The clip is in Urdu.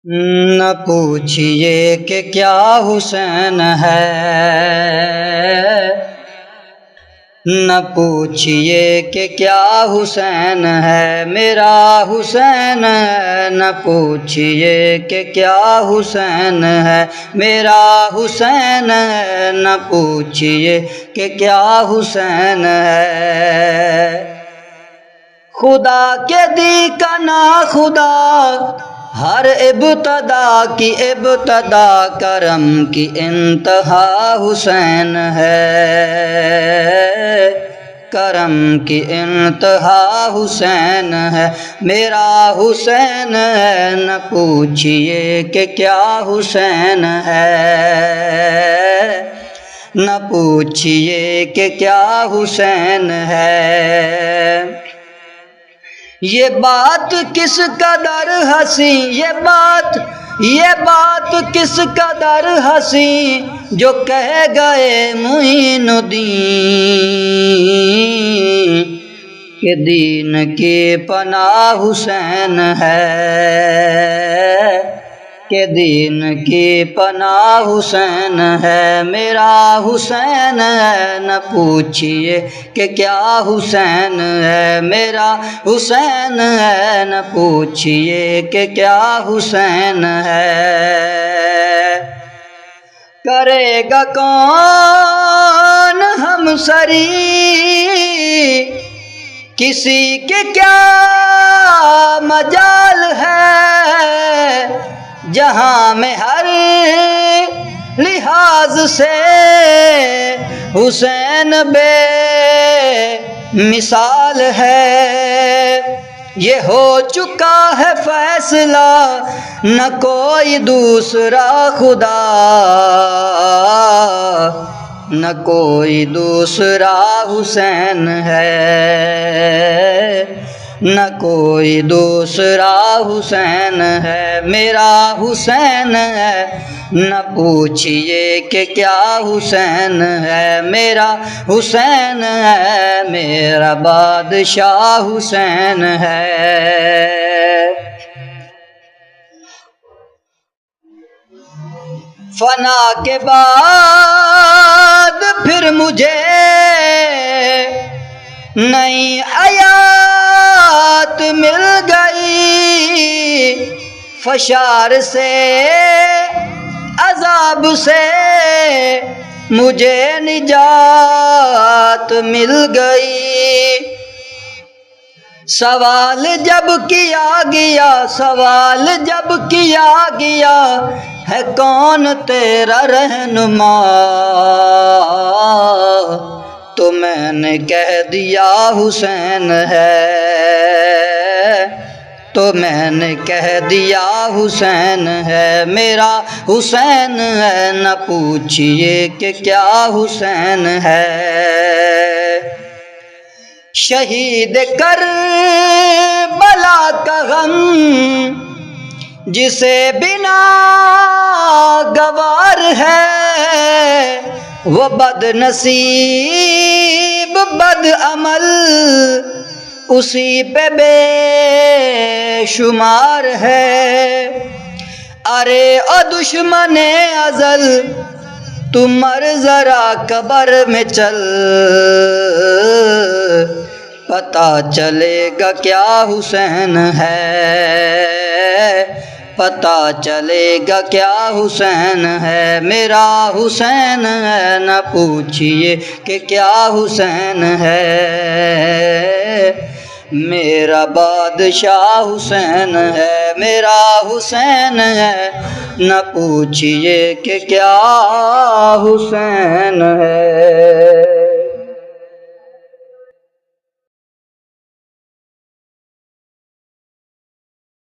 نہ پوچھئے کہ کیا حسین ہے، نہ پوچھئے کہ کیا حسین ہے، میرا حسین ہے۔ نہ پوچھئے کہ کیا حسین ہے، میرا حسین ہے۔ نہ پوچھئے کہ کیا حسین ہے۔ خدا کے دی کا نا خدا، ہر ابتدا کی ابتدا، کرم کی انتہا حسین ہے۔ کرم کی انتہا حسین ہے، میرا حسین ہے۔ نہ پوچھئے کہ کیا حسین ہے، نہ پوچھئے کہ کیا حسین ہے۔ یہ بات کس قدر حسین، یہ بات کس قدر حسین، جو کہہ گئے معین الدین کہ دین کی پناہ حسین ہے، کہ دین کی پناہ حسین ہے، میرا حسین ہے۔ نہ پوچھئے کہ کیا حسین ہے، میرا حسین ہے۔ نہ پوچھئے کہ کیا حسین ہے۔ کرے گا کون ہمسری کسی کے کیا مجال ہے، جہاں میں ہر لحاظ سے حسین بے مثال ہے۔ یہ ہو چکا ہے فیصلہ، نہ کوئی دوسرا خدا، نہ کوئی دوسرا حسین ہے، نہ کوئی دوسرا حسین ہے، میرا حسین ہے۔ نہ پوچھئے کہ کیا حسین ہے، میرا حسین ہے، میرا بادشاہ حسین ہے۔ فنا کے بعد پھر مجھے نئی حیات مل گئی، فشار سے عذاب سے مجھے نجات مل گئی۔ سوال جب کیا گیا ہے کون تیرا رہنما، تو میں نے کہہ دیا حسین ہے، تو میں نے کہہ دیا حسین ہے، میرا حسین ہے۔ نہ پوچھئے کہ کیا حسین ہے۔ شہید کربلا کا غم جسے بنا گوار ہے، وہ بد نصیب بد عمل اسی پہ بے شمار ہے۔ ارے او دشمن ازل، تو مر ذرا قبر میں چل، پتہ چلے گا کیا حسین ہے، پتہ چلے گا کیا حسین ہے، میرا حسین ہے۔ نہ پوچھئے کہ کیا حسین ہے، میرا بادشاہ حسین ہے، میرا حسین ہے۔ نہ پوچھئے کہ کیا حسین ہے۔